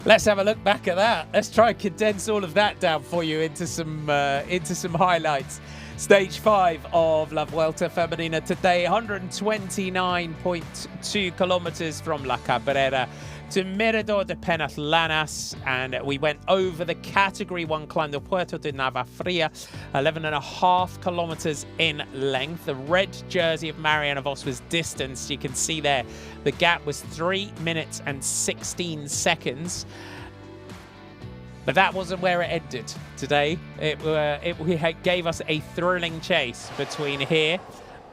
Let's have a look back at that. Let's try and condense all of that down for you into some highlights. Stage 5 of La Vuelta Femenina today, 129.2 kilometers from La Cabrera to Mirador de Penatlanas, and we went over the Category 1 climb, the Puerto de Navafría, 11.5 kilometers in length. The red jersey of Marianne Vos was distanced. You can see there the gap was 3 minutes and 16 seconds. But that wasn't where it ended today. It gave us a thrilling chase between here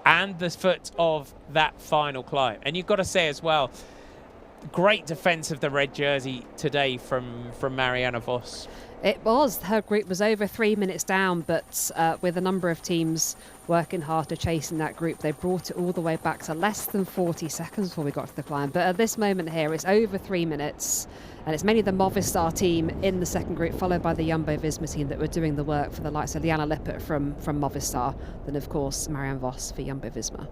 and the foot of that final climb. And you've got to say as well, great defense of the red jersey today from Marianne Vos. It was. Her group was over 3 minutes down, but with a number of teams working hard to chase in that group, they brought it all the way back to less than 40 seconds before we got to the climb. But at this moment here, it's over 3 minutes, and it's mainly the Movistar team in the second group, followed by the jumbo-visma team that were doing the work for the likes of Liana Lippert from Movistar, then of course Marianne Vos for jumbo-visma.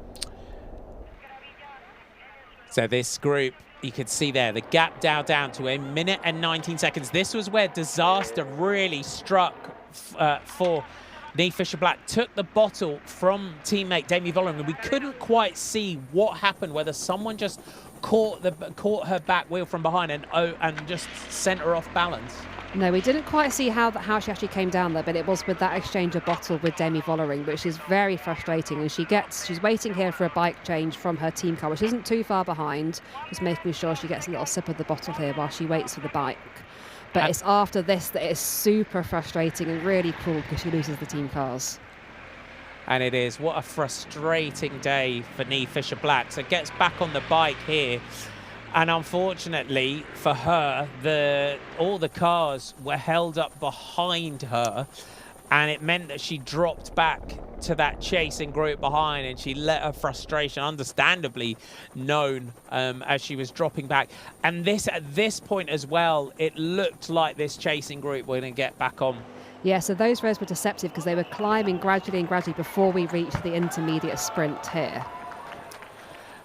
So this group, you can see there, the gap down to 1 minute and 19 seconds. This was where disaster really struck for Niamh Fisher-Black. Took the bottle from teammate Demi Vollering, and we couldn't quite see what happened, whether someone just caught her back wheel from behind and just sent her off balance. No, we didn't quite see how she actually came down there, but it was with that exchange of bottle with Demi Vollering, which is very frustrating. And she's waiting here for a bike change from her team car, which isn't too far behind, just making sure she gets a little sip of the bottle here while she waits for the bike. But it's after this that it's super frustrating and really cruel because she loses the team cars. And it is. What a frustrating day for Niamh Fisher-Black. So gets back on the bike here. And unfortunately for her, all the cars were held up behind her, and it meant that she dropped back to that chasing group behind, and she let her frustration understandably known as she was dropping back. And at this point as well, it looked like this chasing group were going to get back on. Yeah, so those rows were deceptive because they were climbing gradually before we reached the intermediate sprint here.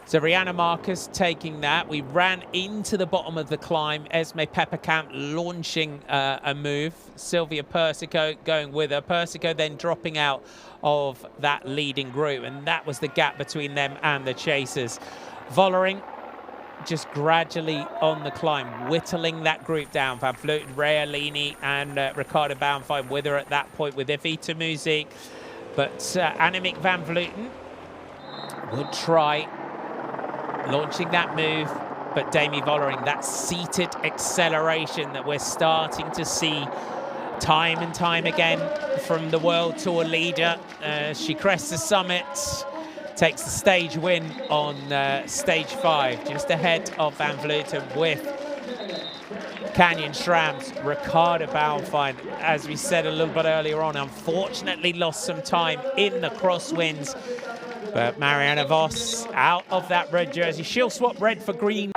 So Rihanna Marcus taking that. We ran into the bottom of the climb. Esme Pepperkamp launching a move. Sylvia Persico going with her. Persico then dropping out of that leading group. And that was the gap between them and the chasers. Vollering just gradually on the climb, whittling that group down. Van Vleuten, Realini and Ricardo Bauernfeind with her at that point with Evita Muziek. But Annemiek van Vleuten would try launching that move, but Demi Vollering, that seated acceleration that we're starting to see time and time again from the World Tour leader. She crests the summit, takes the stage win on stage 5, just ahead of Van Vleuten with Canyon Schramm's Ricardo Bauernfeind. As we said a little bit earlier on, unfortunately lost some time in the crosswinds. But Marianne Vos out of that red jersey. She'll swap red for green.